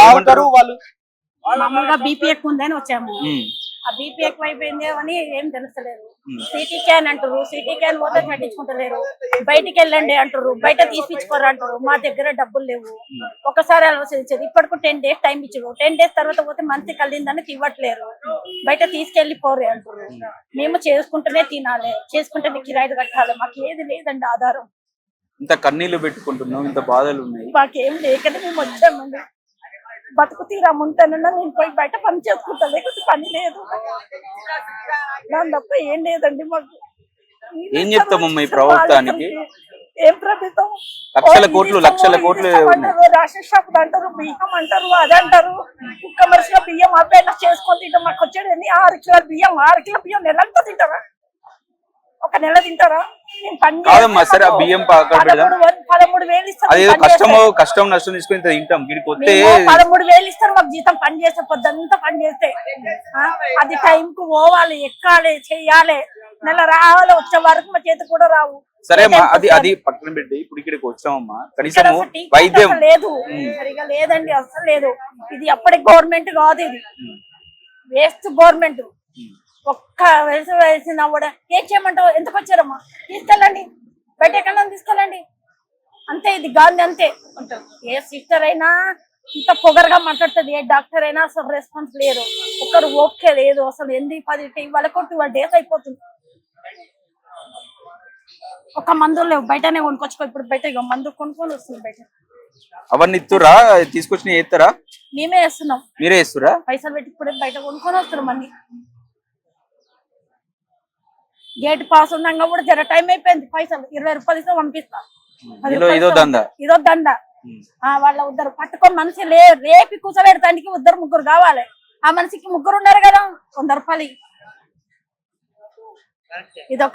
తాగుతారు వాళ్ళు. మామూలుగా బీపీ ఎక్కువ ఉందని వచ్చాము. ఆ బీపీ ఎక్కువైపోయింది అని ఏం తెలుస్తలేదు. సిటీ క్యాన్ అంటారు, సిటీ క్యాన్ పోతే పట్టించుకుంటలేరు. బయటికి వెళ్ళండి అంటారు, బయట తీసిచ్చుకోరు అంటారు. మా దగ్గర డబ్బులు లేవు. ఒకసారి ఆలోచించేది ఇప్పటికు 10 days టైం ఇచ్చారు. 10 days తర్వాత పోతే మంత్కి కలిందని ఇవ్వట్లేరు. బయట తీసుకెళ్లిపోరు అంటారు. మేము చేసుకుంటూనే తినాలి, చేసుకుంటేనే కిరాయిలు కట్టాలి. మాకు ఏది లేదండి ఆధారం. ఇంత కన్నీళ్లు పెట్టుకుంటున్నాం, ఇంత బాధలు ఉన్నాయి. మాకేం లేకనే మేము వచ్చామండి. బతుకు తీరా ముంటేనన్నా నేను పోయి బయట పని చేసుకుంటా, లేకపోతే పని లేదు. దాని తప్ప ఏం లేదండి మాకు. ఏం చెప్తామమ్మా ఈ ప్రభుత్వానికి? ఏం ప్రభుత్వం? లక్షల కోట్లు రేషన్ షాప్ అంటారు, బియ్యం అంటారు, అదంటారు. కుక్క మనిషిగా బియ్యం అబ్బాయి చేసుకొని తింటాం. మాకు వచ్చేది 6 కిలోల బియ్యం. 6 కిలోల బియ్యం నెలంతా తింటారా? ఒక నెల తింటారా? కాదమ్మా, సరే ఆ బియ్యం 13,000 ఇస్తారు. కష్టం నష్టం తీసుకుని తింటాం. 13,000 ఇస్తారు మాకు జీతం. పని చేస్తే పొద్దంతా పని చేస్తే అది టైం కు పోవాలి, ఎక్కాలి, చెయ్యాలి. నెల రావాలి, వచ్చే వరకు మా చేతి కూడా రావు. సరే అది పక్కన పెట్టి ఇప్పుడు ఇక్కడికి వచ్చామమ్మా, కనీసం వైద్యం లేదు, సరిగా లేదండి, అసలు లేదు. ఇది అప్పటి గవర్నమెంట్ కాదు, ఇది వేస్ట్ గవర్నమెంట్. ఒక్క వేసిన కూడా ఏం చేయమంటావు? ఎందుకు వచ్చారమ్మా? తీసుకెళ్ళండి, బయట ఎక్కడన్నా తీసుకెళ్ళండి, అంతే. ఇది గాంధీ అంతే అంటారు. ఏ సిస్టర్ అయినా ఇంత పొగరగా మాట్లాడుతుంది, ఏ డాక్టర్ అయినా అసలు రెస్పాన్స్ లేదు. ఒకరు ఓకే లేదు అసలు. 10 వాళ్ళకు 12 days అయిపోతుంది. ఒక మందులు లేవు, బయటనే కొనుక్కొచ్చుకో. ఇప్పుడు బయట మందు కొనుక్కొని వస్తుంది బయట. అవన్నీ ఇస్తురా? తీసుకొచ్చి చేస్తారా? మేమే వేస్తున్నాం. మీరే వేస్తురా? పైసలు పెట్టి ఇప్పుడే బయట కొనుక్కొని వస్తున్నాం అన్ని. గేట్ పాస్ ఉన్నాక కూడా జర టైం అయిపోయింది. పైసలు 20 రూపాయలు ఇస్తే పంపిస్తా. ఇదో దండ. వాళ్ళ ఉద్దరు పట్టుకొని మనిషి రేపి కూర్చోబెడతానికి 2-3 కావాలి. ఆ మనిషికి 3 ఉన్నారు కదా, 100 రూపాయలు. ఇదొక